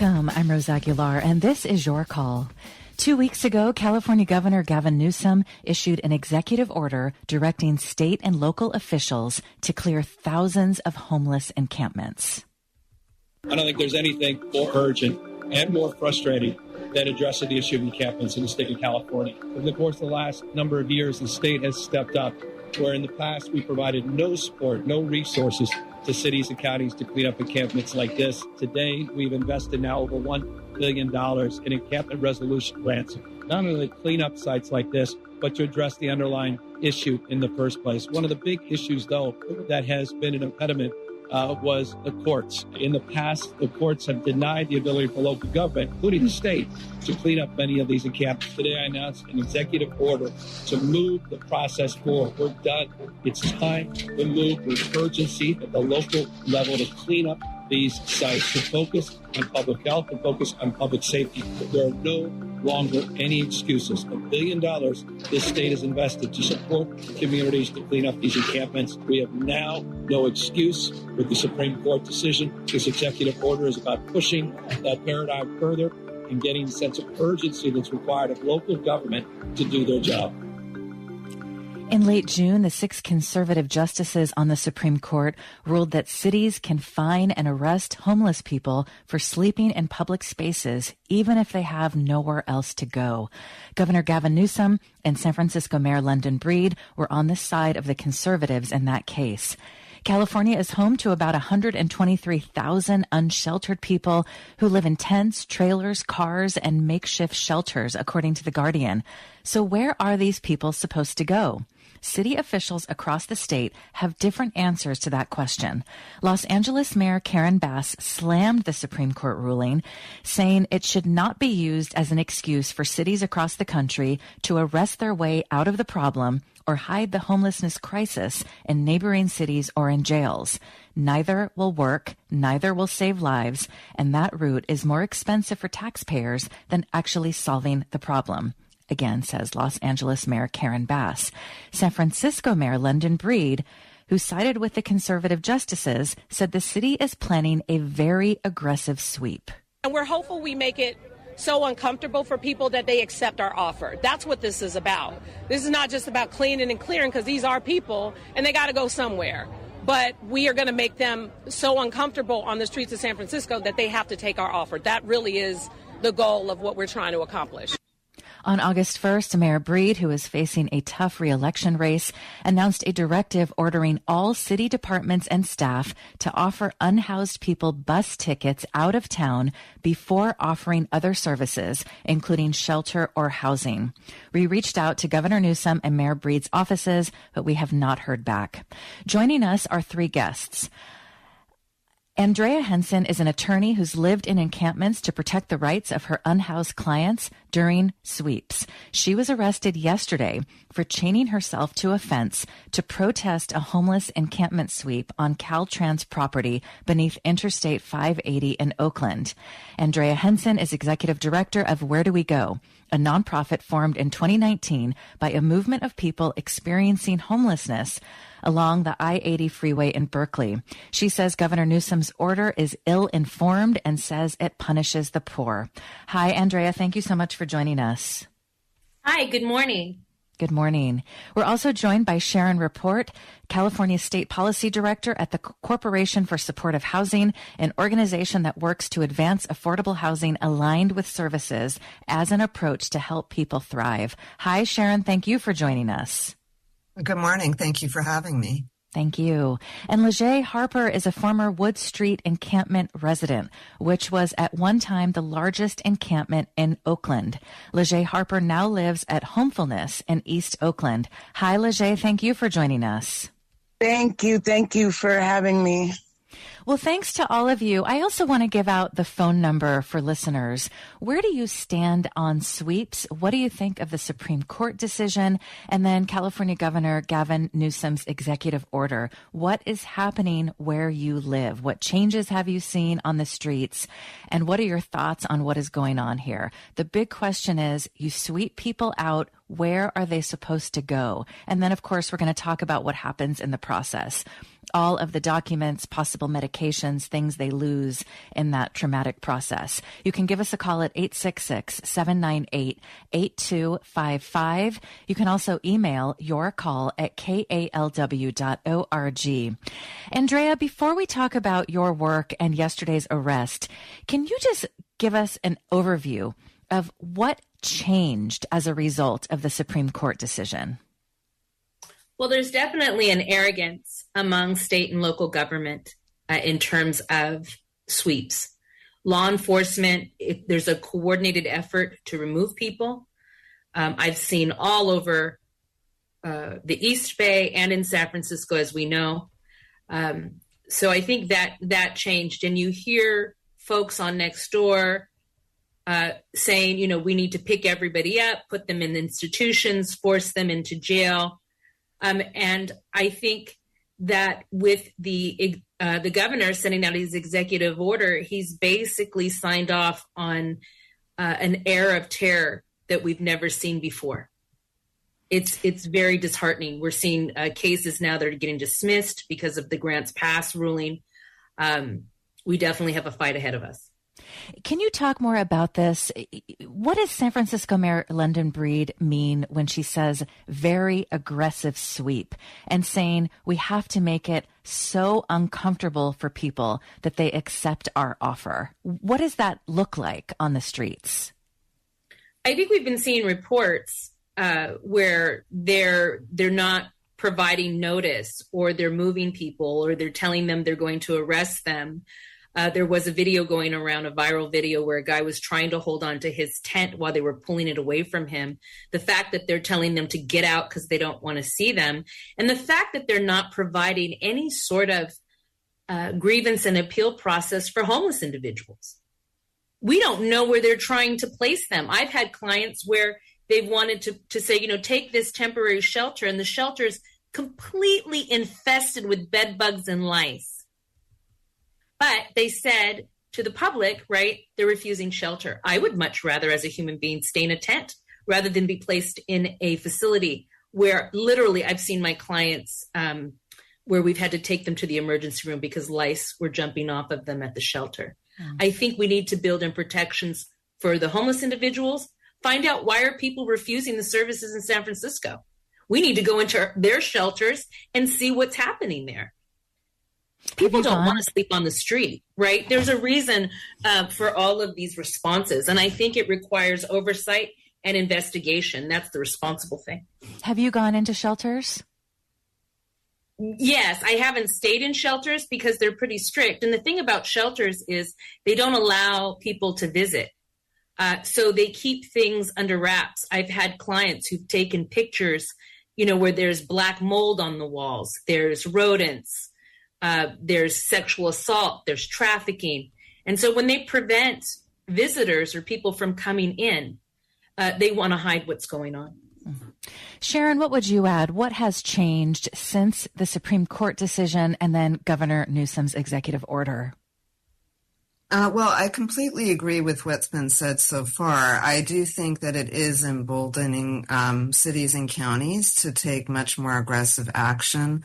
Welcome. I'm Rose Aguilar, and this is Your Call. 2 weeks ago, California Governor Gavin Newsom issued an executive order directing state and local officials to clear thousands of homeless encampments. I don't think there's anything more urgent and more frustrating than addressing the issue of encampments in the state of California. Over the course of the last number of years, the state has stepped up, where in the past we provided no support, no resources to cities and counties to clean up encampments like this. Today, we've invested now over $1 billion in encampment resolution grants, not only to clean up sites like this, but to address the underlying issue in the first place. One of the big issues, though, that has been an impediment was the courts. In the past, the courts have denied the ability for local government, including the state, to clean up many of these encampments. Today, I announced an executive order to move the process forward. We're done. It's time to move with urgency at the local level to clean up these sites, to focus on public health and focus on public safety. There are no longer any excuses. $1 billion this state has invested to support the communities to clean up these encampments. We have now no excuse with the Supreme Court decision. This executive order is about pushing that paradigm further and getting the sense of urgency that's required of local government to do their job. In late June, the 6 conservative justices on the Supreme Court ruled that cities can fine and arrest homeless people for sleeping in public spaces, even if they have nowhere else to go. Governor Gavin Newsom and San Francisco Mayor London Breed were on the side of the conservatives in that case. California is home to about 123,000 unsheltered people who live in tents, trailers, cars, and makeshift shelters, according to The Guardian. So where are these people supposed to go? City officials across the state have different answers to that question. Los Angeles Mayor Karen Bass slammed the Supreme Court ruling, saying it should not be used as an excuse for cities across the country to arrest their way out of the problem or hide the homelessness crisis in neighboring cities or in jails. Neither will work, neither will save lives, and that route is more expensive for taxpayers than actually solving the problem. Again, says Los Angeles Mayor Karen Bass. San Francisco Mayor London Breed, who sided with the conservative justices, said the city is planning a very aggressive sweep. And we're hopeful we make it so uncomfortable for people that they accept our offer. That's what this is about. This is not just about cleaning and clearing, because these are people and they got to go somewhere. But we are going to make them so uncomfortable on the streets of San Francisco that they have to take our offer. That really is the goal of what we're trying to accomplish. On August 1st, Mayor Breed, who is facing a tough re-election race, announced a directive ordering all city departments and staff to offer unhoused people bus tickets out of town before offering other services, including shelter or housing. We reached out to Governor Newsom and Mayor Breed's offices, but we have not heard back. Joining us are 3 guests. Andrea Henson is an attorney who's lived in encampments to protect the rights of her unhoused clients during sweeps. She was arrested yesterday for chaining herself to a fence to protest a homeless encampment sweep on Caltrans property beneath Interstate 580 in Oakland. Andrea Henson is executive director of Where Do We Go?, a nonprofit formed in 2019 by a movement of people experiencing homelessness along the I-80 freeway in Berkeley. She says Governor Newsom's order is ill-informed and says it punishes the poor. Hi, Andrea. Thank you so much for joining us. Hi, good morning. Good morning. We're also joined by Sharon Report, California State Policy Director at the Corporation for Supportive Housing, an organization that works to advance affordable housing aligned with services as an approach to help people thrive. Hi, Sharon. Thank you for joining us. Good morning. Thank you for having me. Thank you. And Leger Harper is a former Wood Street encampment resident, which was at one time the largest encampment in Oakland. Leger Harper now lives at Homefulness in East Oakland. Hi, Leger. Thank you for joining us. Thank you. Thank you for having me. Well, thanks to all of you. I also want to give out the phone number for listeners. Where do you stand on sweeps? What do you think of the Supreme Court decision? And then California Governor Gavin Newsom's executive order. What is happening where you live? What changes have you seen on the streets? And what are your thoughts on what is going on here? The big question is, you sweep people out. Where are they supposed to go? And then, of course, we're going to talk about what happens in the process. all of the documents, possible medications, things they lose in that traumatic process. You can give us a call at 866-798-8255. You can also email your call at kalw.org. Andrea, before we talk about your work and yesterday's arrest, can you just give us an overview of what changed as a result of the Supreme Court decision? Well, there's definitely an arrogance among state and local government in terms of sweeps. Law enforcement, there's a coordinated effort to remove people. I've seen all over the East Bay and in San Francisco, as we know. So I think that changed. And you hear folks on Nextdoor saying, we need to pick everybody up, put them in institutions, force them into jail. And I think that with the governor sending out his executive order, he's basically signed off on an era of terror that we've never seen before. It's very disheartening. We're seeing cases now that are getting dismissed because of the Grants Pass ruling. We definitely have a fight ahead of us. Can you talk more about this? What does San Francisco Mayor London Breed mean when she says very aggressive sweep and saying we have to make it so uncomfortable for people that they accept our offer? What does that look like on the streets? I think we've been seeing reports where they're not providing notice, or they're moving people, or they're telling them they're going to arrest them. There was a video going around, a viral video, where a guy was trying to hold on to his tent while they were pulling it away from him. The fact that they're telling them to get out because they don't want to see them, and the fact that they're not providing any sort of grievance and appeal process for homeless individuals. We don't know where they're trying to place them. I've had clients where they've wanted to say, take this temporary shelter, and the shelter's completely infested with bed bugs and lice. But they said to the public, right, they're refusing shelter. I would much rather, as a human being, stay in a tent rather than be placed in a facility where literally I've seen my clients where we've had to take them to the emergency room because lice were jumping off of them at the shelter. I think we need to build in protections for the homeless individuals. Find out, why are people refusing the services in San Francisco? We need to go into their shelters and see what's happening there. People don't want to sleep on the street, right? There's a reason for all of these responses. And I think it requires oversight and investigation. That's the responsible thing. Have you gone into shelters? Yes, I haven't stayed in shelters because they're pretty strict. And the thing about shelters is they don't allow people to visit. So they keep things under wraps. I've had clients who've taken pictures, where there's black mold on the walls, there's rodents, there's sexual assault, there's trafficking. And so when they prevent visitors or people from coming in, they want to hide what's going on. Sharon, what would you add? What has changed since the Supreme Court decision and then Governor Newsom's executive order? Well, I completely agree with what's been said so far. I do think that it is emboldening cities and counties to take much more aggressive action.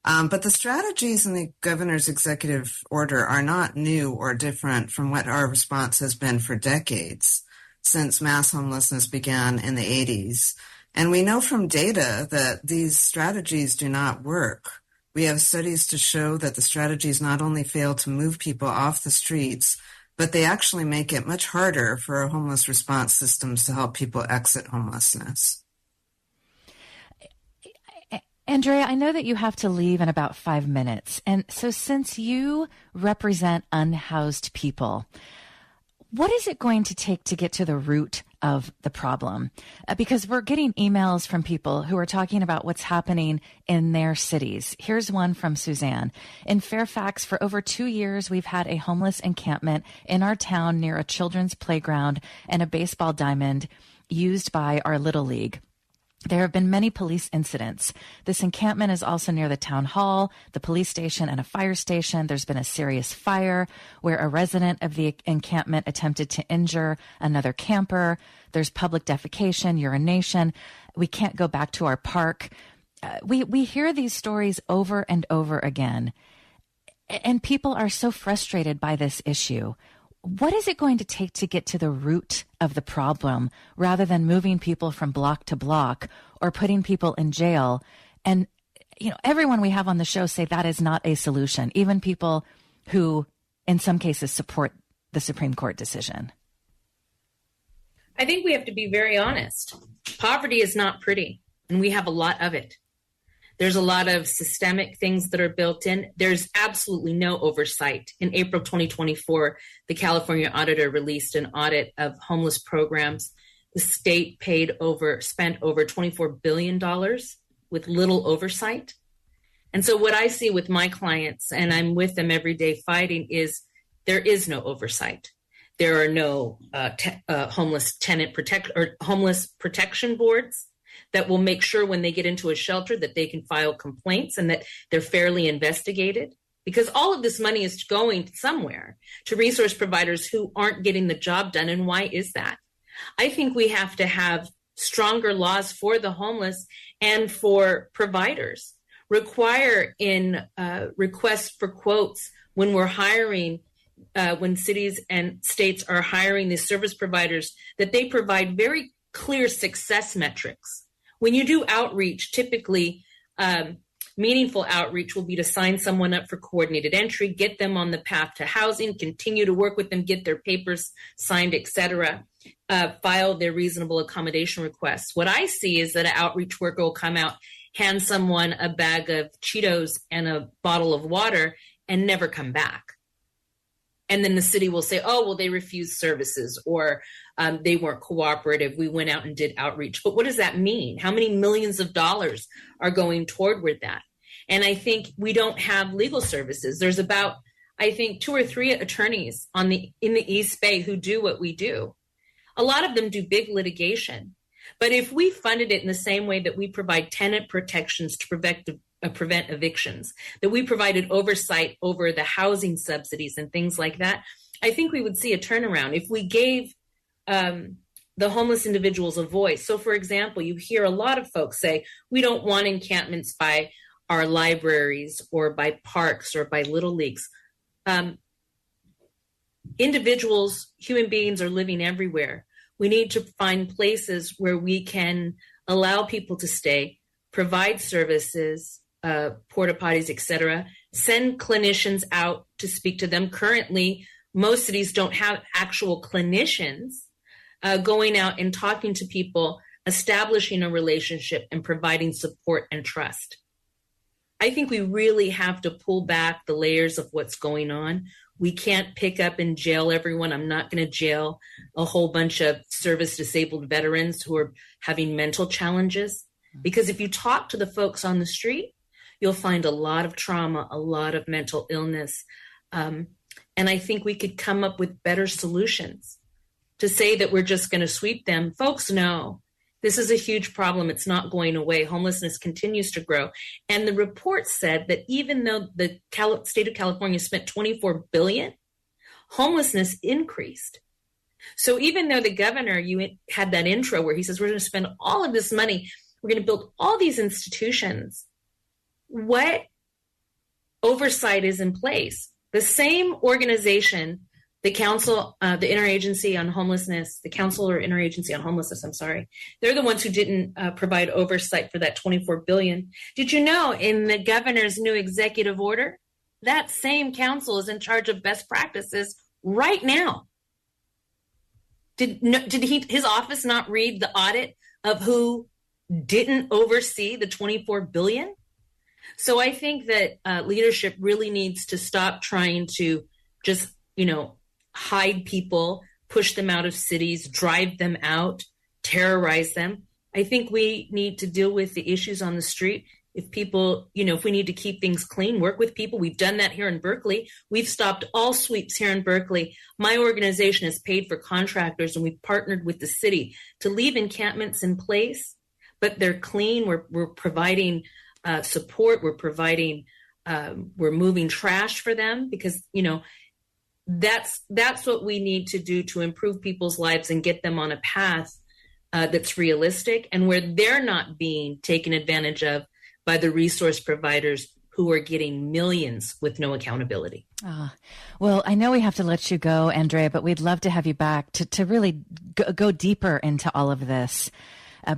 But the strategies in the governor's executive order are not new or different from what our response has been for decades, since mass homelessness began in the 80s. And we know from data that these strategies do not work. We have studies to show that the strategies not only fail to move people off the streets, but they actually make it much harder for our homeless response systems to help people exit homelessness. Andrea, I know that you have to leave in about 5 minutes. And so since you represent unhoused people, what is it going to take to get to the root of the problem? Because we're getting emails from people who are talking about what's happening in their cities. Here's one from Suzanne. In Fairfax, for over 2 years, we've had a homeless encampment in our town near a children's playground and a baseball diamond used by our Little League. There have been many police incidents. This encampment is also near the town hall, the police station, and a fire station. There's been a serious fire where a resident of the encampment attempted to injure another camper. There's public defecation, urination. We can't go back to our park. we hear these stories over and over again, and people are so frustrated by this issue. What is it going to take to get to the root of the problem rather than moving people from block to block or putting people in jail? And, everyone we have on the show say that is not a solution, even people who in some cases support the Supreme Court decision. I think we have to be very honest. Poverty is not pretty, and we have a lot of it. There's a lot of systemic things that are built in. There's absolutely no oversight. In April 2024, the California auditor released an audit of homeless programs. The state spent over $24 billion with little oversight. And so what I see with my clients, and I'm with them every day fighting, is there is no oversight. There are no homeless protection boards that will make sure when they get into a shelter that they can file complaints and that they're fairly investigated. Because all of this money is going somewhere to resource providers who aren't getting the job done. And why is that? I think we have to have stronger laws for the homeless and for providers. Require in requests for quotes when we're hiring, when cities and states are hiring these service providers, that they provide very clear success metrics. When you do outreach, typically meaningful outreach will be to sign someone up for coordinated entry, get them on the path to housing, continue to work with them, get their papers signed, etc., file their reasonable accommodation requests. What I see is that an outreach worker will come out, hand someone a bag of Cheetos and a bottle of water, and never come back. And then the city will say, oh, well, they refused services, or they weren't cooperative. We went out and did outreach. But what does that mean? How many millions of dollars are going toward that? And I think we don't have legal services. There's about, I think, 2 or 3 attorneys in the East Bay who do what we do. A lot of them do big litigation. But if we funded it in the same way that we provide tenant protections to prevent evictions, that we provided oversight over the housing subsidies and things like that, I think we would see a turnaround. If we gave the homeless individuals a voice. So, for example, you hear a lot of folks say, we don't want encampments by our libraries or by parks or by little leagues. Individuals, human beings are living everywhere. We need to find places where we can allow people to stay, provide services, porta potties, etc., send clinicians out to speak to them. Currently, most cities don't have actual clinicians going out and talking to people, establishing a relationship and providing support and trust. I think we really have to pull back the layers of what's going on. We can't pick up and jail everyone. I'm not going to jail a whole bunch of service disabled veterans who are having mental challenges. Because if you talk to the folks on the street, you'll find a lot of trauma, a lot of mental illness. And I think we could come up with better solutions. To say that we're just going to sweep them, folks know this is a huge problem. It's not going away. Homelessness continues to grow. And the report said that even though the state of California spent $24 billion, homelessness increased. So even though the governor, you had that intro where he says, we're going to spend all of this money, we're going to build all these institutions, what oversight is in place? The same organization, the council, the interagency on homelessness, the council or interagency on homelessness, I'm sorry, they're the ones who didn't provide oversight for that $24 billion. Did you know in the governor's new executive order, that same council is in charge of best practices right now? Did his office not read the audit of who didn't oversee the $24 billion? So I think that leadership really needs to stop trying to just, hide people, push them out of cities, drive them out, terrorize them. I think we need to deal with the issues on the street. If people, if we need to keep things clean, work with people. We've done that here in Berkeley. We've stopped all sweeps here in Berkeley. My organization has paid for contractors, and we've partnered with the city to leave encampments in place, but they're clean. We're providing support. We're moving trash for them because, that's what we need to do to improve people's lives and get them on a path that's realistic and where they're not being taken advantage of by the resource providers who are getting millions with no accountability. Well, I know we have to let you go, Andrea, but we'd love to have you back to really go deeper into all of this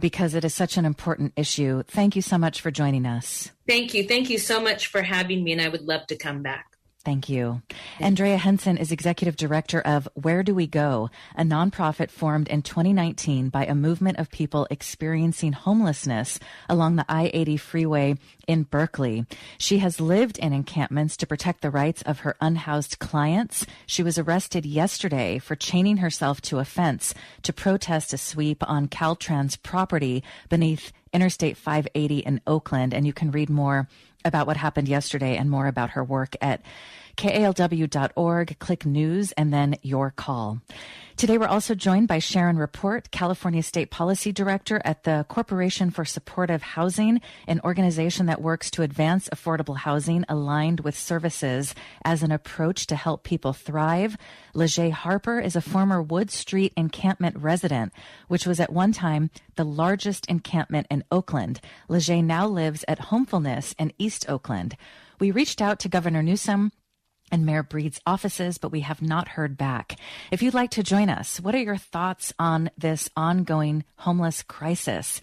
because it is such an important issue. Thank you so much for joining us. Thank you. Thank you so much for having me, and I would love to come back. Thank you. Andrea Henson is Executive Director of Where Do We Go, a nonprofit formed in 2019 by a movement of people experiencing homelessness along the I-80 freeway in Berkeley. She has lived in encampments to protect the rights of her unhoused clients. She was arrested yesterday for chaining herself to a fence to protest a sweep on Caltrans property beneath Interstate 580 in Oakland. And you can read more about what happened yesterday and more about her work at KALW.org. Click news and then your call. Today, we're also joined by Sharon Report, California State Policy Director at the Corporation for Supportive Housing, an organization that works to advance affordable housing aligned with services as an approach to help people thrive. Leger Harper is a former Wood Street encampment resident, which was at one time the largest encampment in Oakland. Leger now lives at Homefulness in East Oakland. We reached out to Governor Newsom and Mayor Breed's offices, but we have not heard back. If you'd like to join us, what are your thoughts on this ongoing homeless crisis?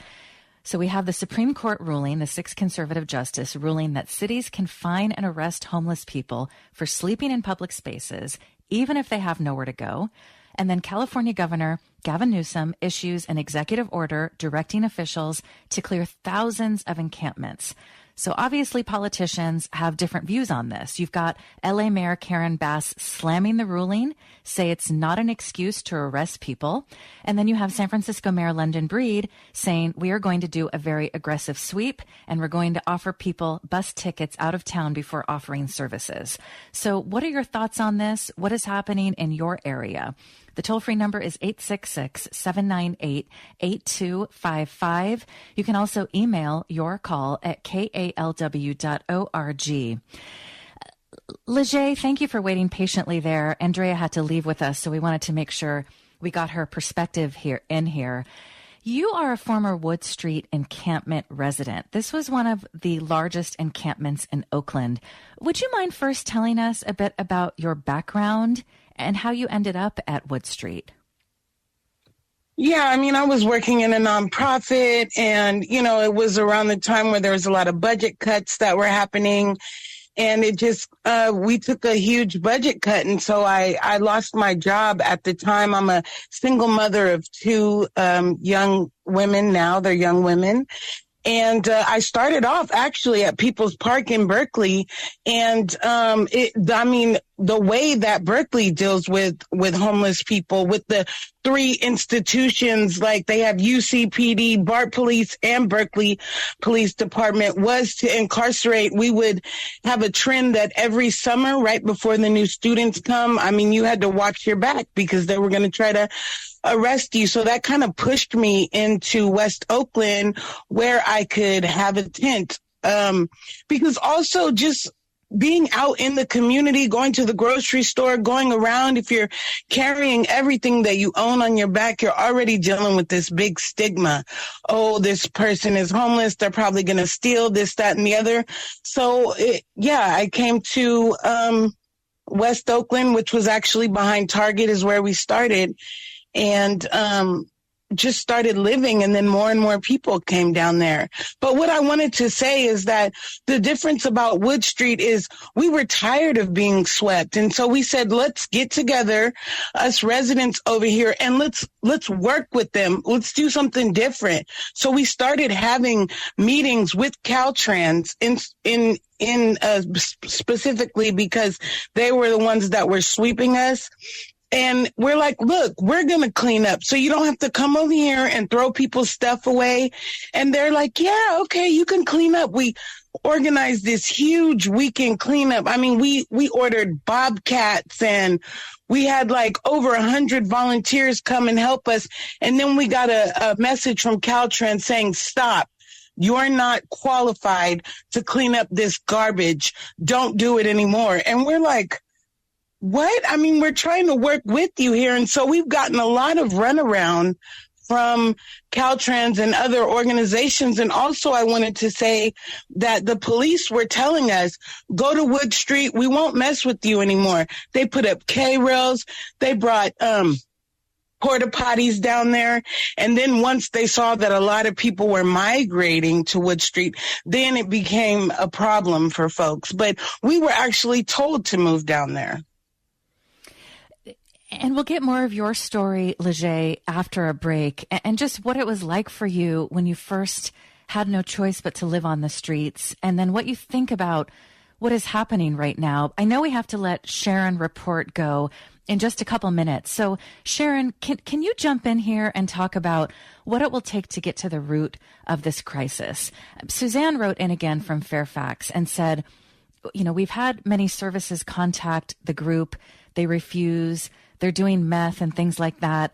So we have the Supreme Court ruling, the 6th conservative justice ruling that cities can fine and arrest homeless people for sleeping in public spaces, even if they have nowhere to go. And then California Governor Gavin Newsom issues an executive order directing officials to clear thousands of encampments. So obviously politicians have different views on this. You've got LA Mayor Karen Bass slamming the ruling, say it's not an excuse to arrest people. And then you have San Francisco Mayor London Breed saying we are going to do a very aggressive sweep and we're going to offer people bus tickets out of town before offering services. So what are your thoughts on this? What is happening in your area? The toll-free number is 866-798-8255. You can also email your call at kalw.org. Leger, thank you for waiting patiently there. Andrea had to leave with us, so we wanted to make sure we got her perspective here. You are a former Wood Street encampment resident. This was one of the largest encampments in Oakland. Would you mind first telling us a bit about your background and how you ended up at Wood Street? Yeah, I mean, I was working in a nonprofit and, it was around the time where there was a lot of budget cuts that were happening. And it just, we took a huge budget cut. And so I lost my job at the time. I'm a single mother of two young women now. They're young women. And I started off actually at People's Park in Berkeley. And the way that Berkeley deals with homeless people, with the three institutions, like they have UCPD, BART Police, and Berkeley Police Department, was to incarcerate. We would have a trend that every summer, right before the new students come, you had to watch your back because they were going to try to arrest you. So that kind of pushed me into West Oakland where I could have a tent. Because also just being out in the community, going to the grocery store, going around, if you're carrying everythking that you own on your back, you're already dealing with this big stigma. Oh, this person is homeless. They're probably going to steal this, that, and the other. So I came to West Oakland, which was actually behind Target, is where we started. And just started living, and then more and more people came down there. But what I wanted to say is that the difference about Wood Street is we were tired of being swept. And so we said, let's get together, us residents over here, and let's work with them. Let's do something different. So we started having meetings with Caltrans specifically because they were the ones that were sweeping us. And we're like, look, we're going to clean up. So you don't have to come over here and throw people's stuff away. And they're like, yeah, okay, you can clean up. We organized this huge weekend cleanup. We ordered bobcats and we had like over 100 volunteers come and help us. And then we got a message from Caltrans saying, stop. You're not qualified to clean up this garbage. Don't do it anymore. And we're like, what? We're trying to work with you here. And so we've gotten a lot of runaround from Caltrans and other organizations. And also I wanted to say that the police were telling us, go to Wood Street. We won't mess with you anymore. They put up K-rails. They brought porta potties down there. And then once they saw that a lot of people were migrating to Wood Street, then it became a problem for folks. But we were actually told to move down there. And we'll get more of your story, Leger, after a break, and just what it was like for you when you first had no choice but to live on the streets, and then what you think about what is happening right now. I know we have to let Sharon report go in just a couple minutes. So Sharon, can you jump in here and talk about what it will take to get to the root of this crisis? Suzanne wrote in again from Fairfax and said, we've had many services contact the group. They refuse. They're doing meth and things like that.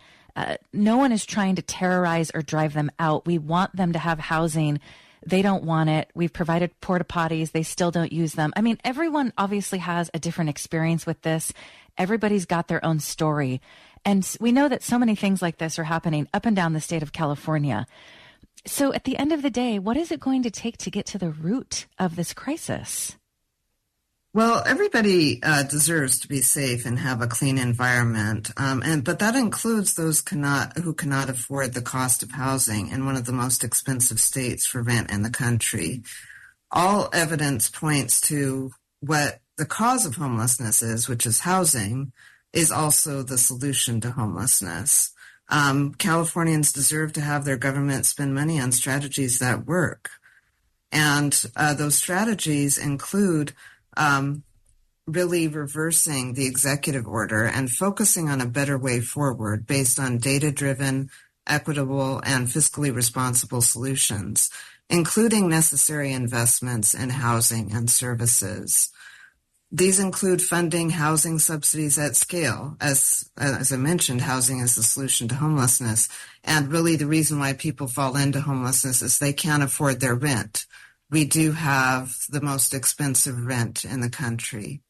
No one is trying to terrorize or drive them out. We want them to have housing. They don't want it. We've provided porta potties. They still don't use them. I mean, everyone obviously has a different experience with this. Everybody's got their own story. And we know that so many things like this are happening up and down the state of California. So at the end of the day, what is it going to take to get to the root of this crisis? Well, everybody deserves to be safe and have a clean environment, but that includes those who cannot afford the cost of housing in one of the most expensive states for rent in the country. All evidence points to what the cause of homelessness is, which is housing, is also the solution to homelessness. Californians deserve to have their government spend money on strategies that work, and those strategies include really reversing the executive order and focusing on a better way forward based on data-driven, equitable, and fiscally responsible solutions, including necessary investments in housing and services. These include funding housing subsidies at scale. As I mentioned, housing is the solution to homelessness. And really the reason why people fall into homelessness is they can't afford their rent. We do have the most expensive rent in the country.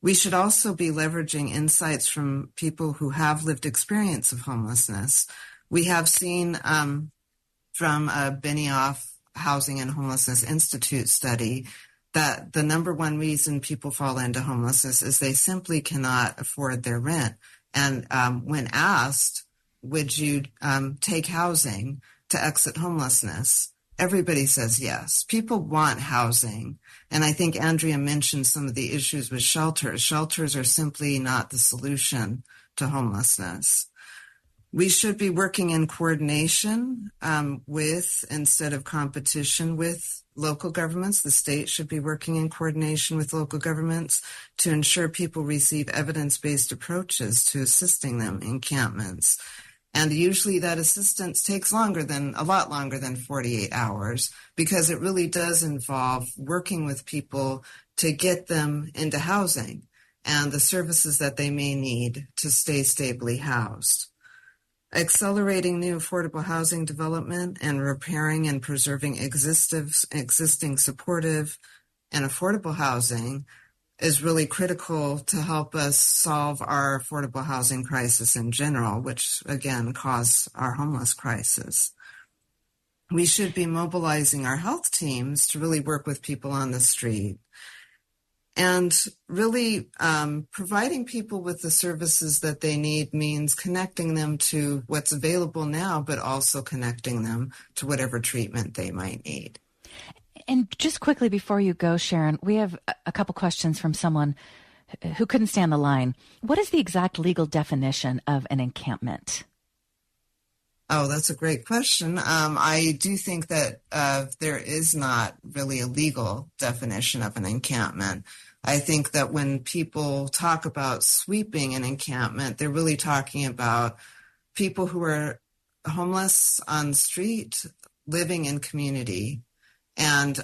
We should also be leveraging insights from people who have lived experience of homelessness. We have seen from a Benioff Housing and Homelessness Institute study that the number one reason people fall into homelessness is they simply cannot afford their rent. And when asked, would you take housing to exit homelessness? Everybody says yes. People want housing. And I think Andrea mentioned some of the issues with shelters. Shelters are simply not the solution to homelessness. We should be working in coordination with, instead of competition with, local governments. The state should be working in coordination with local governments to ensure people receive evidence-based approaches to assisting them in encampments. And usually that assistance takes a lot longer than 48 hours, because it really does involve working with people to get them into housing and the services that they may need to stay stably housed. Accelerating new affordable housing development and repairing and preserving existing supportive and affordable housing is really critical to help us solve our affordable housing crisis in general, which again caused our homeless crisis. We should be mobilizing our health teams to really work with people on the street and really providing people with the services that they need means connecting them to what's available now, but also connecting them to whatever treatment they might need. And just quickly before you go, Sharon, we have a couple questions from someone who couldn't stand the line. What is the exact legal definition of an encampment? Oh, that's a great question. I do think that there is not really a legal definition of an encampment. I think that when people talk about sweeping an encampment, they're really talking about people who are homeless on the street, living in community. And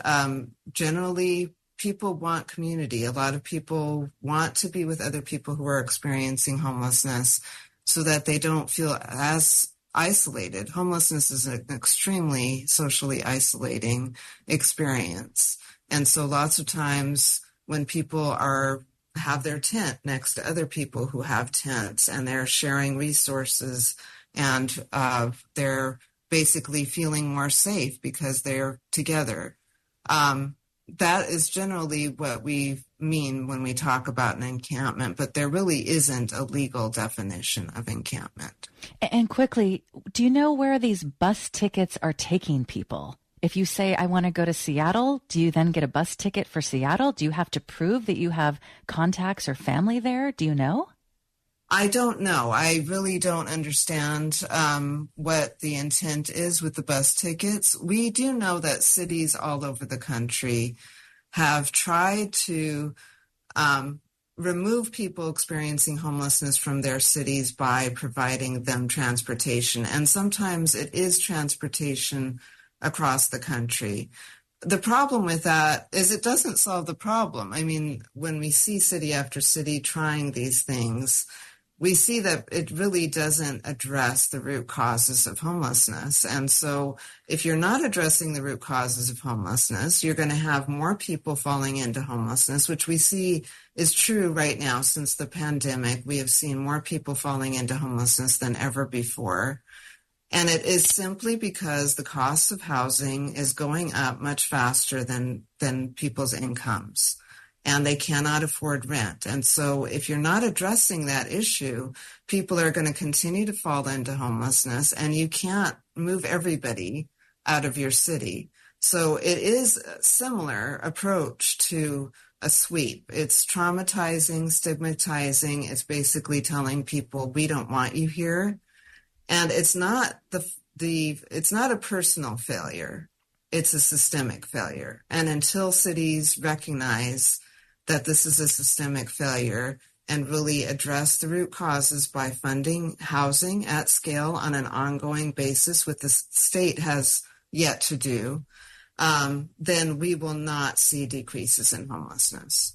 generally, people want community. A lot of people want to be with other people who are experiencing homelessness so that they don't feel as isolated. Homelessness is an extremely socially isolating experience. And so lots of times when people have their tent next to other people who have tents and they're sharing resources and they're basically feeling more safe because they're together. That is generally what we mean when we talk about an encampment, but there really isn't a legal definition of encampment. And quickly, do you know where these bus tickets are taking people? If you say, I want to go to Seattle, do you then get a bus ticket for Seattle? Do you have to prove that you have contacts or family there? Do you know? I don't know. I really don't understand what the intent is with the bus tickets. We do know that cities all over the country have tried to remove people experiencing homelessness from their cities by providing them transportation. And sometimes it is transportation across the country. The problem with that is it doesn't solve the problem. I mean, when we see city after city trying these things, we see that it really doesn't address the root causes of homelessness. And so if you're not addressing the root causes of homelessness, you're going to have more people falling into homelessness, which we see is true right now. Since the pandemic, we have seen more people falling into homelessness than ever before. And it is simply because the cost of housing is going up much faster than people's incomes, and they cannot afford rent. And so if you're not addressing that issue, people are going to continue to fall into homelessness, and you can't move everybody out of your city. So it is a similar approach to a sweep. It's traumatizing, stigmatizing. It's basically telling people, we don't want you here. And it's not it's not a personal failure. It's a systemic failure. And until cities recognize that this is a systemic failure and really address the root causes by funding housing at scale on an ongoing basis, which the state has yet to do, then we will not see decreases in homelessness.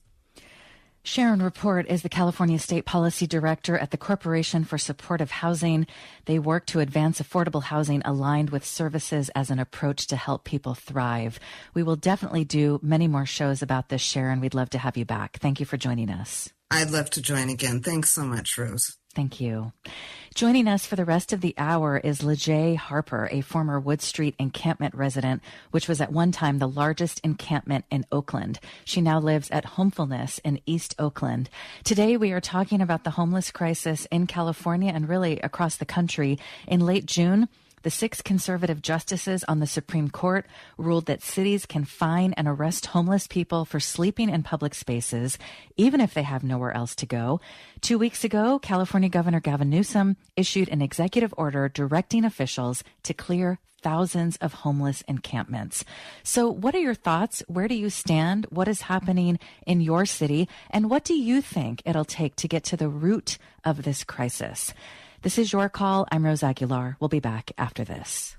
Sharon Report is the California State Policy Director at the Corporation for Supportive Housing. They work to advance affordable housing aligned with services as an approach to help people thrive. We will definitely do many more shows about this, Sharon. We'd love to have you back. Thank you for joining us. I'd love to join again. Thanks so much, Rose. Thank you. Joining us for the rest of the hour is Lejay Harper, a former Wood Street encampment resident, which was at one time the largest encampment in Oakland. She now lives at Homefulness in East Oakland. Today, we are talking about the homeless crisis in California and really across the country. In late June, the 6 conservative justices on the Supreme Court ruled that cities can fine and arrest homeless people for sleeping in public spaces, even if they have nowhere else to go. 2 weeks ago, California Governor Gavin Newsom issued an executive order directing officials to clear thousands of homeless encampments. So what are your thoughts? Where do you stand? What is happening in your city? And what do you think it'll take to get to the root of this crisis? This is Your Call. I'm Rose Aguilar. We'll be back after this.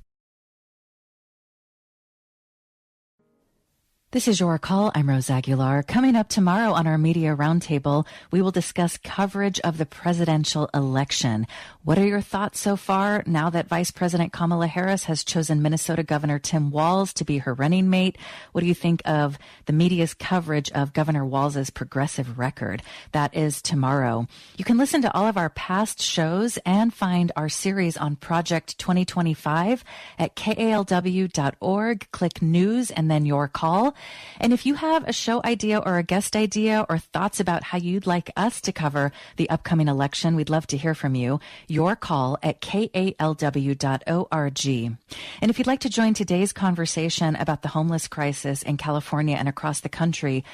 This is Your Call. I'm Rose Aguilar. Coming up tomorrow on our Media Roundtable, we will discuss coverage of the presidential election. What are your thoughts so far now that Vice President Kamala Harris has chosen Minnesota Governor Tim Walz to be her running mate? What do you think of the media's coverage of Governor Walz's progressive record? That is tomorrow. You can listen to all of our past shows and find our series on Project 2025 at kalw.org. Click News and then Your Call. And if you have a show idea or a guest idea or thoughts about how you'd like us to cover the upcoming election, we'd love to hear from you. Your Call at kalw.org. And if you'd like to join today's conversation about the homeless crisis in California and across the country,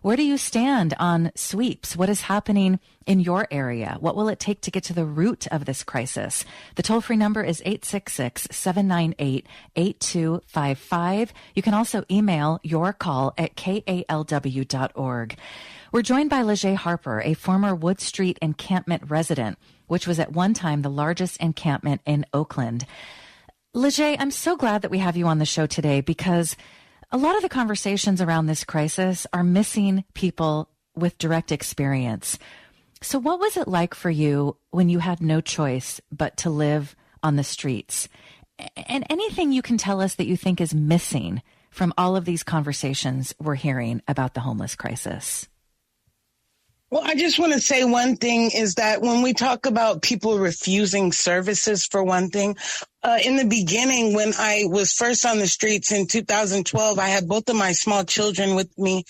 where do you stand on sweeps? What is happening in your area? What will it take to get to the root of this crisis? The toll-free number is 866-798-8255. You can also email Your Call at kalw.org. We're joined by Lejay Harper, a former Wood Street encampment resident, which was at one time the largest encampment in Oakland. Lejay, I'm so glad that we have you on the show today because a lot of the conversations around this crisis are missing people with direct experience. So what was it like for you when you had no choice but to live on the streets? And anything you can tell us that you think is missing from all of these conversations we're hearing about the homeless crisis? Well, I just want to say one thing is that when we talk about people refusing services, for one thing, in the beginning, when I was first on the streets in 2012, I had both of my small children with me.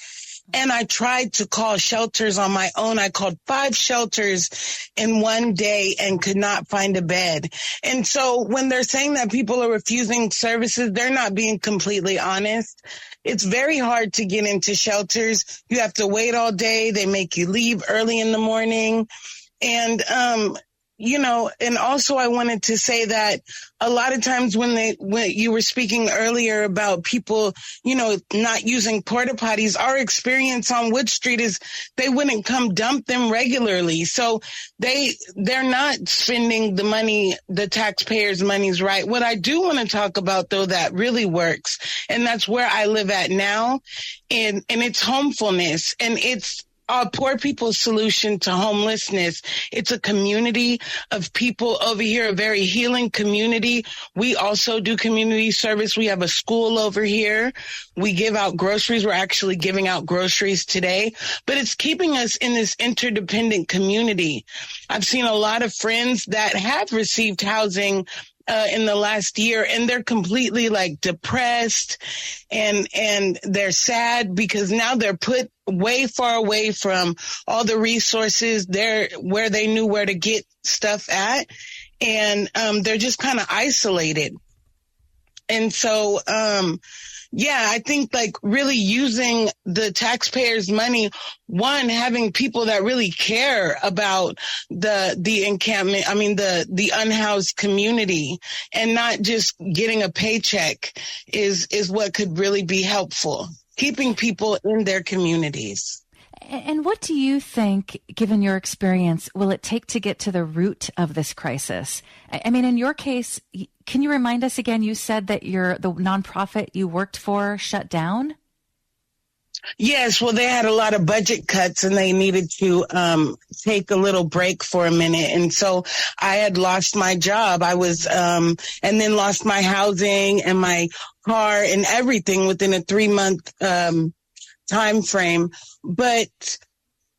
And I tried to call shelters on my own. I called 5 shelters in one day and could not find a bed. And so when they're saying that people are refusing services, they're not being completely honest. It's very hard to get into shelters. You have to wait all day. They make you leave early in the morning. And, and also I wanted to say that a lot of times when you were speaking earlier about people, not using porta potties, our experience on Wood Street is they wouldn't come dump them regularly. So they're not spending the money, the taxpayers' money's right. What I do want to talk about, though, that really works, and that's where I live at now, and it's homefulness, and it's poor people's solution to homelessness. It's a community of people over here, a very healing community. We also do community service. We have a school over here. We give out groceries. We're actually giving out groceries today, but it's keeping us in this interdependent community. I've seen a lot of friends that have received housing in the last year, and they're completely depressed and they're sad because now they're put way far away from all the resources there where they knew where to get stuff at. And they're just kind of isolated. And so, I think really using the taxpayers' money, one, having people that really care about the encampment, the unhoused community, and not just getting a paycheck is what could really be helpful, keeping people in their communities. And what do you think, given your experience, will it take to get to the root of this crisis? In your case, can you remind us again, you said that the nonprofit you worked for shut down? Yes, well, they had a lot of budget cuts and they needed to take a little break for a minute. And so I had lost my job. I was and then lost my housing and my car and everything within a 3-month time frame. But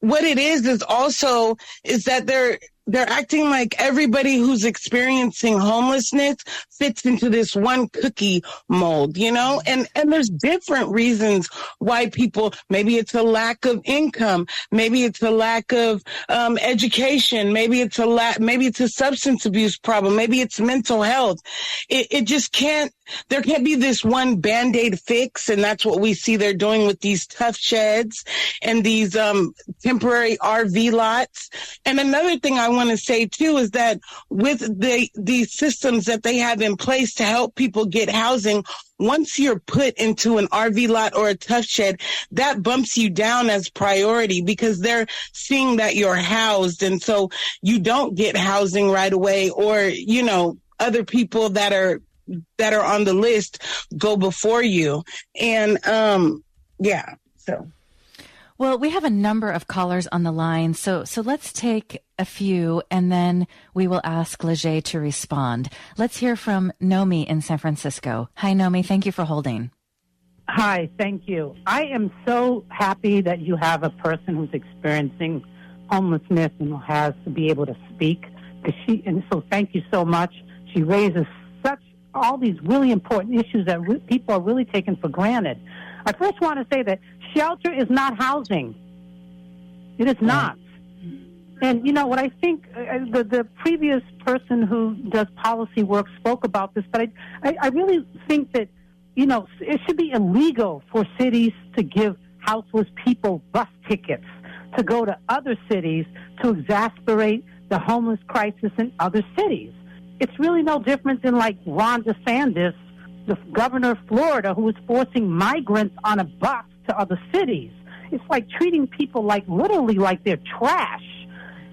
what it is also that they're acting like everybody who's experiencing homelessness fits into this one cookie mold, and there's different reasons why people, maybe it's a lack of income, maybe it's a lack of education, maybe it's a substance abuse problem, maybe it's mental health. It just there can't be this one Band-Aid fix, and that's what we see they're doing with these tough sheds and these temporary RV lots. And another thing I want to say, too, is that with these systems that they have in place to help people get housing, once you're put into an RV lot or a tough shed, that bumps you down as priority because they're seeing that you're housed. And so you don't get housing right away, or, other people that are on the list go before you. And, so. Well, we have a number of callers on the line, so let's take a few, and then we will ask Leger to respond. Let's hear from Nomi in San Francisco. Hi, Nomi. Thank you for holding. Hi, thank you. I am so happy that you have a person who's experiencing homelessness and who has to be able to speak. And so thank you so much. She raises all these really important issues that people are really taking for granted. I first want to say that shelter is not housing. It is not. And, what I think, the previous person who does policy work spoke about this, but I really think that, it should be illegal for cities to give houseless people bus tickets to go to other cities to exacerbate the homeless crisis in other cities. It's really no different than Ron DeSantis, the governor of Florida, who is forcing migrants on a bus to other cities. It's like treating people literally like they're trash.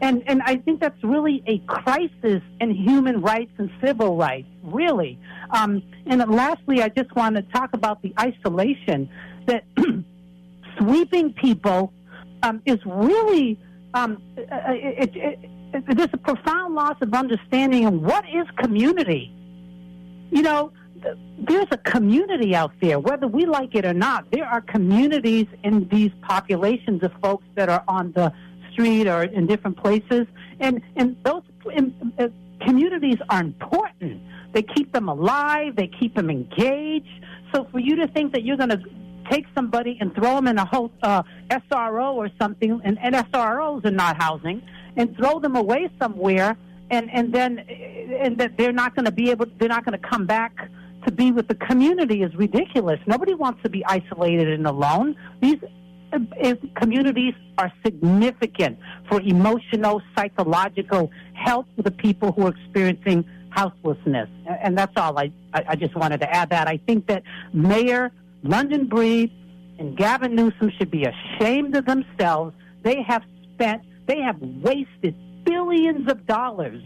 And I think that's really a crisis in human rights and civil rights, really. And lastly, I just want to talk about the isolation that sweeping people is really there's a profound loss of understanding of what is community. There's a community out there, whether we like it or not. There are communities in these populations of folks that are on the street or in different places. And those communities are important. They keep them alive. They keep them engaged. So for you to think that you're going to take somebody and throw them in a whole SRO or something, and SROs are not housing, and throw them away somewhere, and that they're not going to come back to be with the community is ridiculous. Nobody wants to be isolated and alone. These communities are significant for emotional, psychological health for the people who are experiencing houselessness. And that's all. I just wanted to add that. I think that Mayor London Breed and Gavin Newsom should be ashamed of themselves. They have wasted billions of dollars.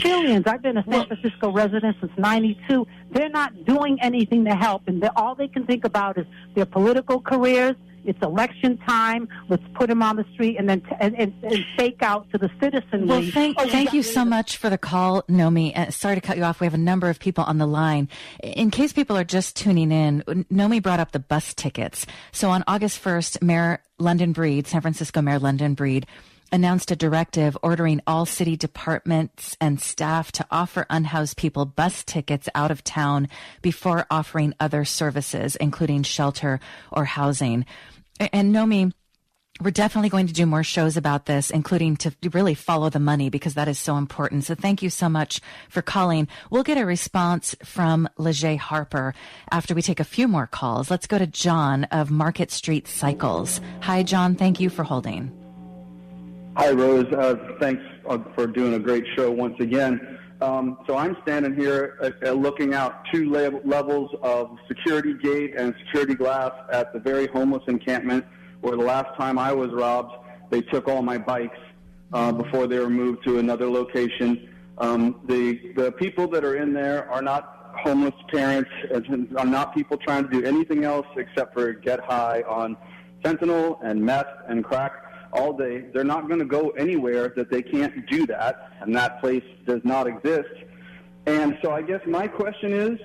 Billions. I've been a San Francisco resident since '92. They're not doing anything to help, and all they can think about is their political careers. It's election time. Let's put them on the street and then and fake out to the citizenry. Well, thank you so much for the call, Nomi. Sorry to cut you off. We have a number of people on the line. In case people are just tuning in, Nomi brought up the bus tickets. So on August 1st, San Francisco Mayor London Breed, announced a directive ordering all city departments and staff to offer unhoused people bus tickets out of town before offering other services, including shelter or housing. And Nomi, we're definitely going to do more shows about this, including to really follow the money, because that is so important. So thank you so much for calling. We'll get a response from Leger Harper after we take a few more calls. Let's go to John of Market Street Cycles. Hi, John. Thank you for holding. Hi, Rose. Thanks for doing a great show once again. So I'm standing here looking out two levels of security gate and security glass at the very homeless encampment where the last time I was robbed, they took all my bikes before they were moved to another location. The people that are in there are not homeless parents, are not people trying to do anything else except for get high on fentanyl and meth and crack all day. They're not going to go anywhere that they can't do that, and that place does not exist. And so I guess my question is,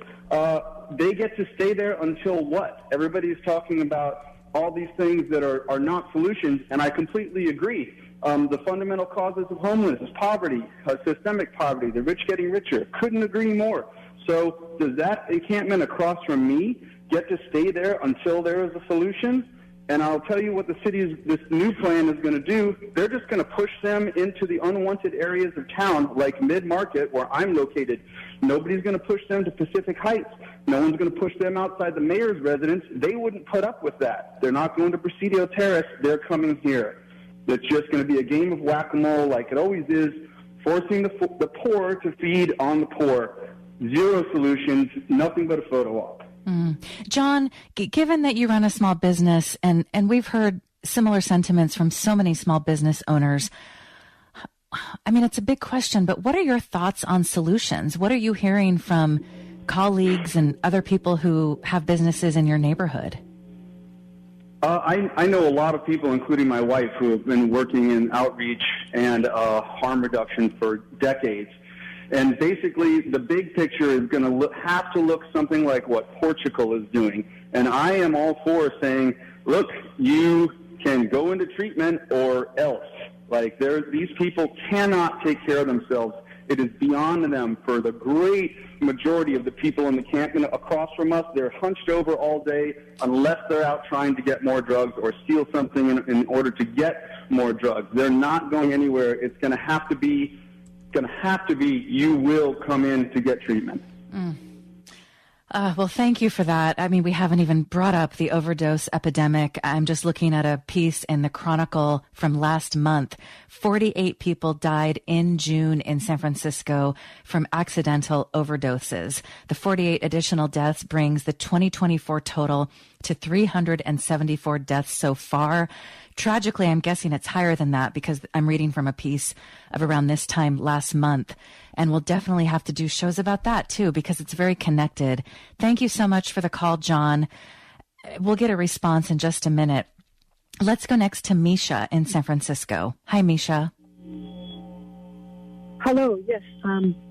they get to stay there until what? Everybody's talking about all these things that are not solutions, and I completely agree. The fundamental causes of homelessness, poverty, systemic poverty, the rich getting richer. Couldn't agree more. So does that encampment across from me get to stay there until there is a solution? And I'll tell you what this new plan is going to do. They're just going to push them into the unwanted areas of town, like Mid-Market, where I'm located. Nobody's going to push them to Pacific Heights. No one's going to push them outside the mayor's residence. They wouldn't put up with that. They're not going to Presidio Terrace. They're coming here. It's just going to be a game of whack-a-mole like it always is, forcing the poor to feed on the poor. Zero solutions, nothing but a photo op. John, given that you run a small business, and we've heard similar sentiments from so many small business owners, I mean, it's a big question, but what are your thoughts on solutions? What are you hearing from colleagues and other people who have businesses in your neighborhood? I know a lot of people, including my wife, who have been working in outreach and harm reduction for decades. And basically, the big picture is going to have to look something like what Portugal is doing. And I am all for saying, look, you can go into treatment or else. Like, these people cannot take care of themselves. It is beyond them. For the great majority of the people in the camp across from us, they're hunched over all day unless they're out trying to get more drugs or steal something in order to get more drugs. They're not going anywhere. It's going to have to be you will come in to get treatment. Well, thank you for that. I mean, we haven't even brought up the overdose epidemic. I'm just looking at a piece in the Chronicle from last month. 48 people died in June in San Francisco from accidental overdoses. The 48 additional deaths brings the 2024 total to 374 deaths so far. Tragically, I'm guessing it's higher than that because I'm reading from a piece of around this time last month. And we'll definitely have to do shows about that too, because it's very connected. Thank you so much for the call, John. We'll get a response in just a minute. Let's go next to Misha in San Francisco. Hi, Misha. Hello. Yes.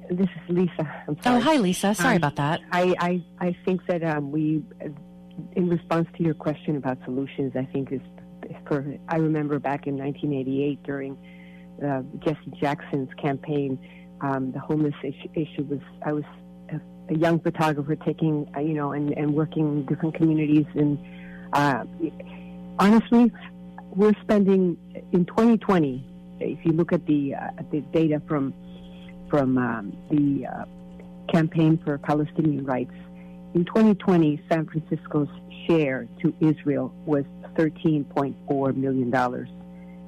This is Lisa. I'm sorry. Oh, hi, Lisa. Sorry about that. I think that we, in response to your question about solutions, I think is I remember back in 1988 during Jesse Jackson's campaign, the homeless issue was, I was a young photographer taking, and working in different communities. And honestly, we're spending in 2020. If you look at the data from the campaign for Palestinian rights, in 2020, San Francisco's share to Israel was $13.4 million.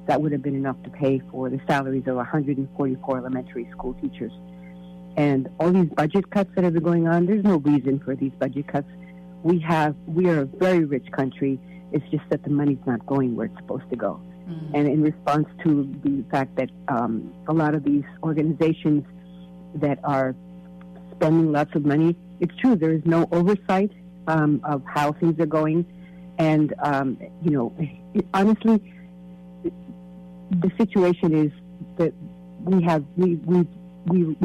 That would have been enough to pay for the salaries of 144 elementary school teachers. And all these budget cuts that have been going on, there's no reason for these budget cuts. We are a very rich country. It's just that the money's not going where it's supposed to go. Mm-hmm. And in response to the fact that a lot of these organizations that are spending lots of money, it's true, there is no oversight of how things are going. And, honestly, the situation is that we're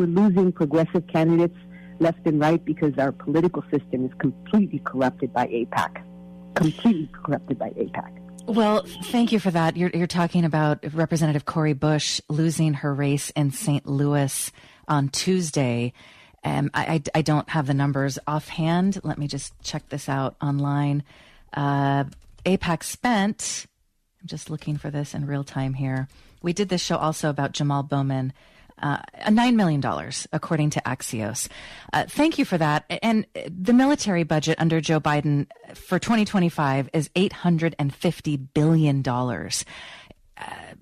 losing progressive candidates left and right because our political system is completely corrupted by AIPAC. Well, thank you for that. You're talking about Representative Cori Bush losing her race in St. Louis on Tuesday. I don't have the numbers offhand. Let me just check this out online. AIPAC spent, I'm just looking for this in real time here. We did this show also about Jamal Bowman, $9 million, according to Axios. Thank you for that. And the military budget under Joe Biden for 2025 is $850 billion.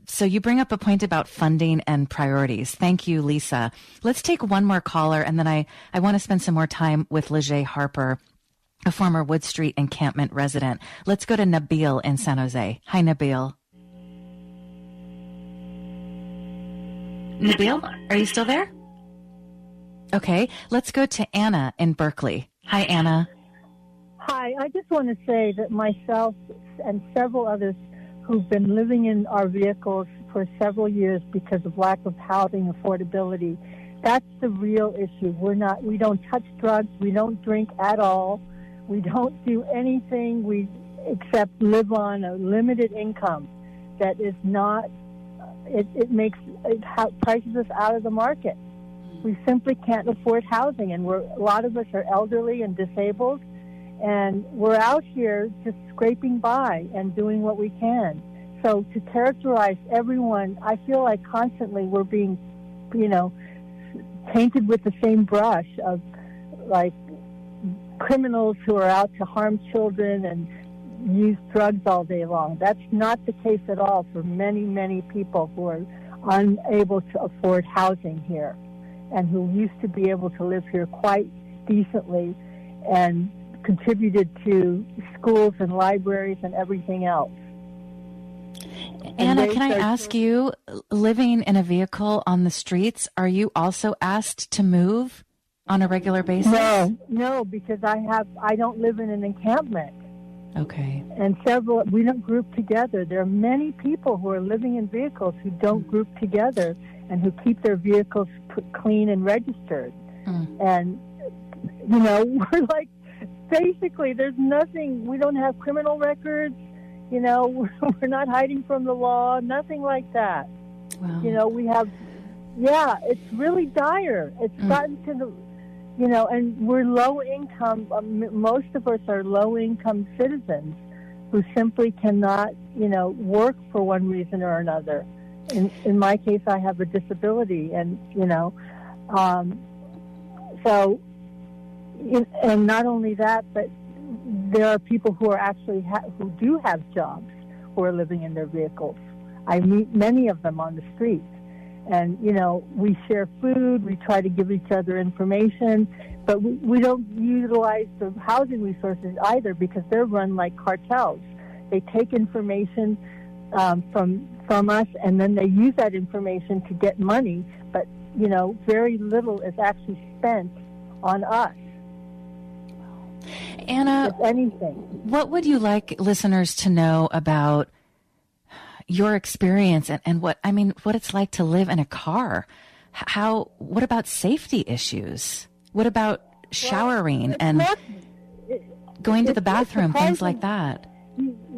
So you bring up a point about funding and priorities. Thank you, Lisa. Let's take one more caller, and then I want to spend some more time with Leger Harper, a former Wood Street encampment resident. Let's go to Nabil in San Jose. Hi, Nabil. Nabil, are you still there? Okay, let's go to Anna in Berkeley. Hi, Anna. Hi, I just want to say that myself and several others who've been living in our vehicles for several years because of lack of housing affordability, that's the real issue. We don't touch drugs, we don't drink at all, we don't do anything except live on a limited income that is not. It prices us out of the market. We simply can't afford housing, and a lot of us are elderly and disabled, and we're out here just scraping by and doing what we can. So to characterize everyone, I feel like constantly we're being, painted with the same brush of like criminals who are out to harm children and use drugs all day long. That's not the case at all for many, many people who are unable to afford housing here and who used to be able to live here quite decently and contributed to schools and libraries and everything else. Anna, can I ask you, living in a vehicle on the streets, are you also asked to move on a regular basis? No, because I don't live in an encampment. Okay. And we don't group together. There are many people who are living in vehicles who don't group together and who keep their vehicles clean and registered. And, we're like, basically, there's nothing. We don't have criminal records. We're not hiding from the law, nothing like that. Wow. We have, it's really dire. It's gotten to the, and we're low income. Most of us are low income citizens who simply cannot, work for one reason or another. In my case, I have a disability, and and not only that, but there are people who are actually who do have jobs who are living in their vehicles. I meet many of them on the street. And, we share food, we try to give each other information, but we don't utilize the housing resources either because they're run like cartels. They take information from us, and then they use that information to get money, but, very little is actually spent on us. Anna, if anything. What would you like listeners to know about your experience and what it's like to live in a car? What about safety issues? What about showering and going to the bathroom, things like that?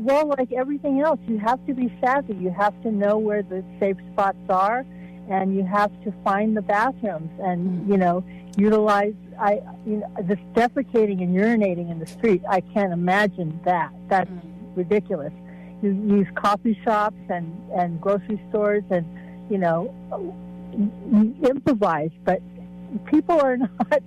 well, like everything else, you have to be savvy. You have to know where the safe spots are, and you have to find the bathrooms and, utilize, this defecating and urinating in the street. I can't imagine that. That's ridiculous. You use coffee shops and grocery stores and, improvise, but people are not,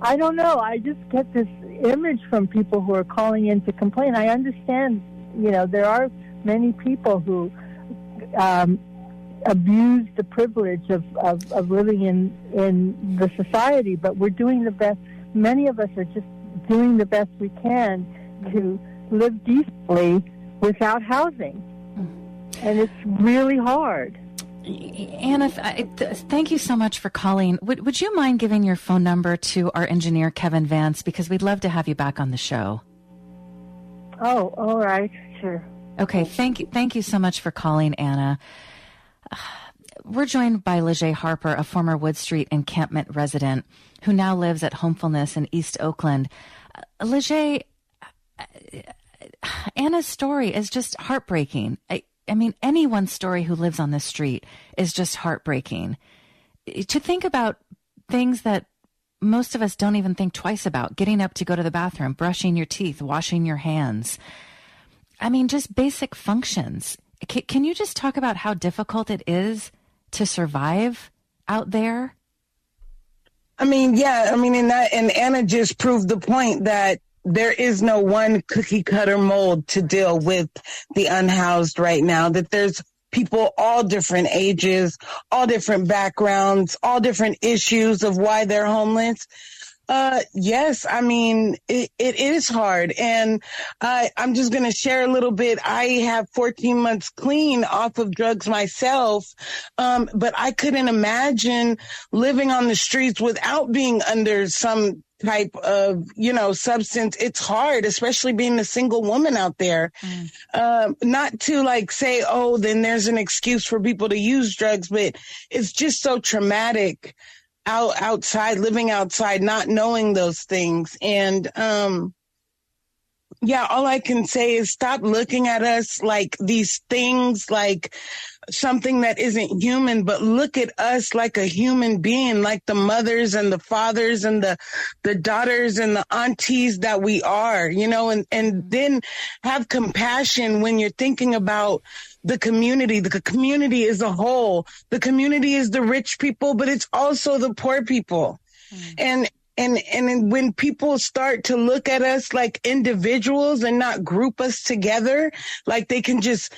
I don't know. I just get this image from people who are calling in to complain. I understand, there are many people who abuse the privilege of living in the society, but we're doing the best. Many of us are just doing the best we can to live decently without housing. And it's really hard. Anna, thank you so much for calling. Would you mind giving your phone number to our engineer, Kevin Vance, because we'd love to have you back on the show. Oh, all right. Sure. Okay. Thank you so much for calling, Anna. We're joined by Leger Harper, a former Wood Street encampment resident who now lives at Homefulness in East Oakland. Leger, Anna's story is just heartbreaking. I mean, anyone's story who lives on this street is just heartbreaking. To think about things that most of us don't even think twice about, getting up to go to the bathroom, brushing your teeth, washing your hands. I mean, just basic functions. Can you just talk about how difficult it is to survive out there? I mean, yeah. I mean, and Anna just proved the point that there is no one cookie cutter mold to deal with the unhoused right now, that there's people all different ages, all different backgrounds, all different issues of why they're homeless. Yes, I mean, it is hard. And I'm just going to share a little bit. I have 14 months clean off of drugs myself. But I couldn't imagine living on the streets without being under some type of, substance. It's hard, especially being a single woman out there. Not to say, oh, then there's an excuse for people to use drugs, but it's just so traumatic outside, living outside, not knowing those things. And, all I can say is stop looking at us like these things, like something that isn't human, but look at us like a human being, like the mothers and the fathers and the daughters and the aunties that we are, and then have compassion when you're thinking about the community. The community is a whole. The community is the rich people, but it's also the poor people. And when people start to look at us like individuals and not group us together, like they can just,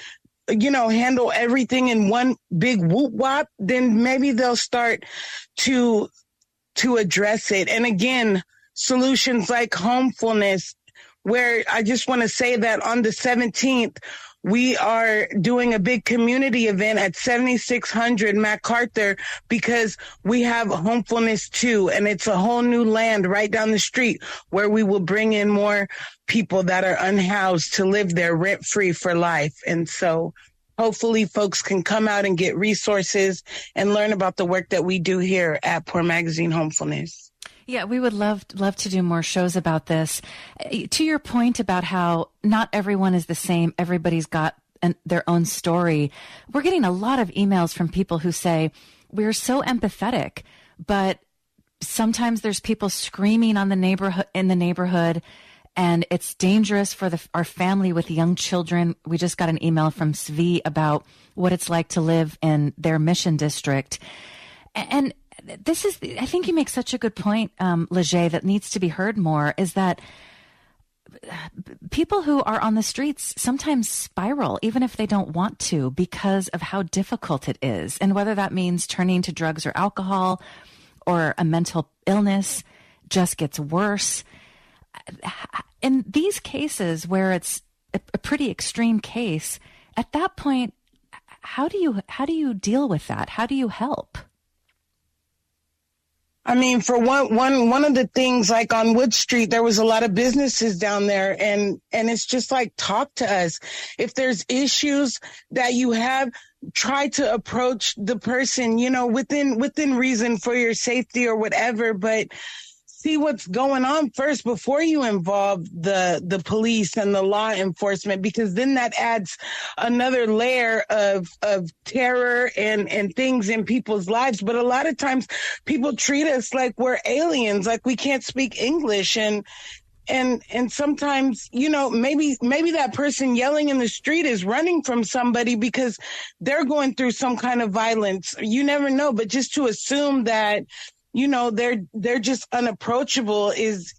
handle everything in one big whoop wop, then maybe they'll start to address it. And again, solutions like Homefulness, where I just want to say that on the 17th, we are doing a big community event at 7600 MacArthur because we have Homefulness too. And it's a whole new land right down the street where we will bring in more people that are unhoused to live there rent free for life. And so hopefully folks can come out and get resources and learn about the work that we do here at Poor Magazine Homefulness. Yeah, we would love to do more shows about this. To your point about how not everyone is the same, everybody's got their own story. We're getting a lot of emails from people who say, we're so empathetic, but sometimes there's people screaming in the neighborhood, and it's dangerous for our family with young children. We just got an email from Svi about what it's like to live in their mission district. And this is, I think you make such a good point, Leger, that needs to be heard more, is that people who are on the streets sometimes spiral, even if they don't want to, because of how difficult it is. And whether that means turning to drugs or alcohol or a mental illness just gets worse. In these cases where it's a pretty extreme case, at that point, how do you deal with that? How do you help? I mean, for one of the things, like on Wood Street, there was a lot of businesses down there, and it's just like, talk to us. If there's issues that you have, try to approach the person, within reason for your safety or whatever, but see what's going on first before you involve the police and the law enforcement, because then that adds another layer of terror and things in people's lives. But a lot of times people treat us like we're aliens, like we can't speak English. And sometimes, maybe that person yelling in the street is running from somebody because they're going through some kind of violence. You never know, but just to assume that, they're just unapproachable is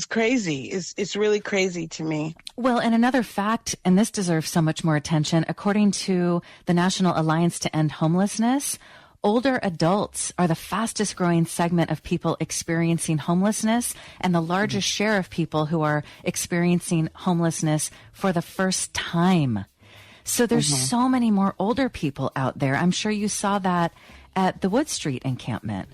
crazy. It's really crazy to me. Well, and another fact, and this deserves so much more attention, according to the National Alliance to End Homelessness, older adults are the fastest growing segment of people experiencing homelessness and the largest share of people who are experiencing homelessness for the first time. So there's so many more older people out there. I'm sure you saw that at the Wood Street encampment.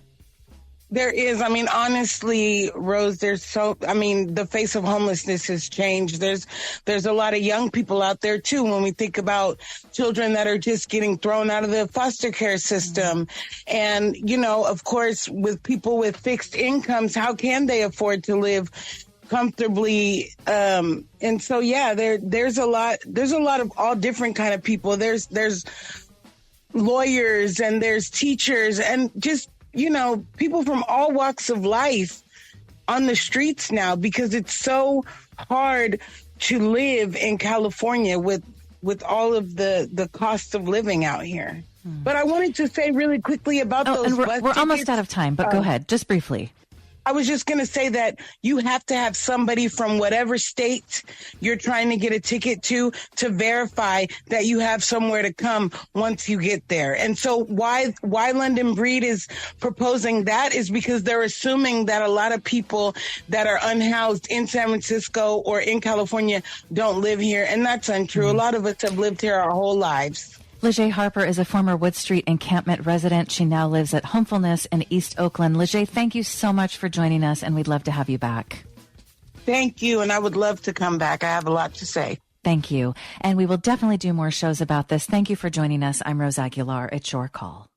There is. I mean, honestly, Rose, the face of homelessness has changed. There's a lot of young people out there, too, when we think about children that are just getting thrown out of the foster care system. And, of course, with people with fixed incomes, how can they afford to live comfortably? And so, yeah, there's a lot of all different kind of people. There's lawyers and there's teachers and just, people from all walks of life on the streets now, because it's so hard to live in California with all of the cost of living out here. But I wanted to say really quickly about those. And we're almost out of time, but go ahead, just briefly. I was just going to say that you have to have somebody from whatever state you're trying to get a ticket to verify that you have somewhere to come once you get there. And so why London Breed is proposing that is because they're assuming that a lot of people that are unhoused in San Francisco or in California don't live here. And that's untrue. A lot of us have lived here our whole lives. Leger Harper is a former Wood Street encampment resident. She now lives at Homefulness in East Oakland. Leger, thank you so much for joining us, and we'd love to have you back. Thank you, and I would love to come back. I have a lot to say. Thank you. And we will definitely do more shows about this. Thank you for joining us. I'm Rose Aguilar. It's your call.